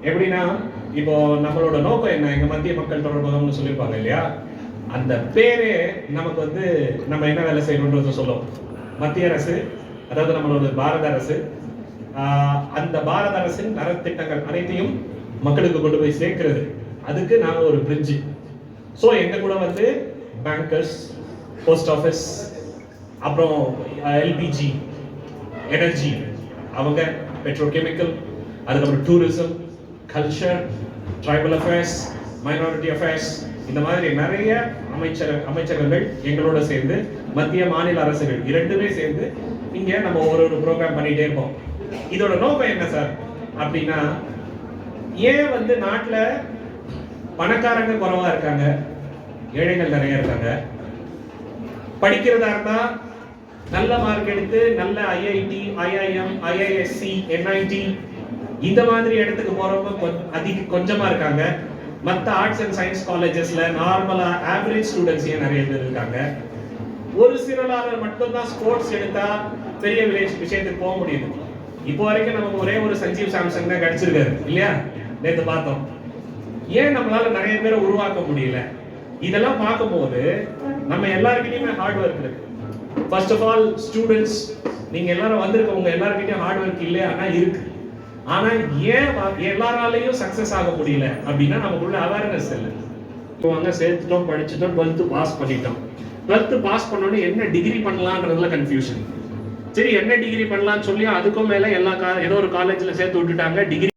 எப்படின்னா இப்போ நம்மளோட நோக்கம் என்ன, எங்க மத்திய மக்கள் தொடர்பகம்னு சொல்லியிருப்பாங்க இல்லையா, அந்த பேரே நமக்கு வந்து நம்ம என்ன வேலை செய்யணும்ன்றத சொல்லும். மத்திய அரசு, அதாவது நம்மளோட பாரத அரசு, அந்த பாரத அரசின் நலத்திட்டங்கள் அனைத்தையும் மக்களுக்கு கொண்டு போய் சேர்க்கிறது. அதுக்கு நாங்க ஒரு பிரிட்ஜ். ஸோ எங்க கூட வந்து பேங்கர்ஸ், போஸ்ட் ஆஃபீஸ், அப்புறம் எல்பிஜி, எனர்ஜி, அவங்க பெட்ரோகெமிக்கல், அதுக்கப்புறம் tourism, culture, tribal affairs, minority affairs, இந்த மாதிரி நிறைய அமைச்சகங்கள் எங்களோட சேர்ந்து, மத்திய மாநில அரசுகள் இரண்டுமே சேர்ந்து இங்க நம்ம ஒரு ப்ரோக்ராம் பண்ணிட்டே இருப்போம். இதோட நோக்கம் என்ன சார் அப்படின்னா, ஏன் வந்து நாட்டில் பணக்காரங்க குறைவா இருக்காங்க, ஏழைகள் நிறைய இருக்காங்க. படிக்கிறதா இருந்தா நல்ல மார்க் எடுத்து நல்ல ஐஐடி, ஐஐஎம், ஐஐஎஸ்சி, என்ஐடி இந்த மாதிரி இடத்துக்கு போறவங்க கொஞ்சமா இருக்காங்க. மற்ற ஆர்ட்ஸ் அண்ட் சயின்ஸ் காலேஜஸ்ல நார்மலா ஆவரேஜ் ஸ்டூடெண்ட்ஸ் நிறைய பேர் இருக்காங்க. ஒரு சிலரால மட்டும்தான் ஸ்போர்ட்ஸ் எடுத்தா பெரிய விஷயத்துக்கு போக முடியுது. இப்போ வரைக்கும் நமக்கு ஒரே ஒரு சஞ்சீவ் சாம்சங் தான் கிடைச்சிருக்காரு இல்லையா, நேற்று பார்த்தோம். ஏன் நம்மளால நிறைய பேரை உருவாக்க முடியல? இதெல்லாம் பார்க்கும்போது நம்ம எல்லாருக்கிட்டையுமே ஹார்ட் ஒர்க் இருக்கு. ஃபர்ஸ்ட் ஆஃப் ஆல் ஸ்டூடெண்ட்ஸ், நீங்க எல்லாரும் வந்திருக்கவங்க எல்லாருக்கிட்டையும் ஹார்ட் ஒர்க் இல்லையா? ஆனா இருக்கு. ஆனா ஏன் எல்லாராலையும் சக்சஸ் ஆக முடியல அப்படின்னா நமக்குள்ள அவேர்னஸ் இல்லை. இப்போ அங்க சேர்த்துட்டோம், படிச்சுட்டோம், 12th பாஸ் பண்ணிட்டோம். 12th பாஸ் பண்ணோன்னே என்ன டிகிரி பண்ணலான்றதுல கன்ஃபியூஷன். சரி, என்ன டிகிரி பண்ணலாம்னு சொல்லி அதுக்கும் மேல ஏதோ ஒரு காலேஜ்ல சேர்த்து விட்டுட்டாங்க. டிகிரி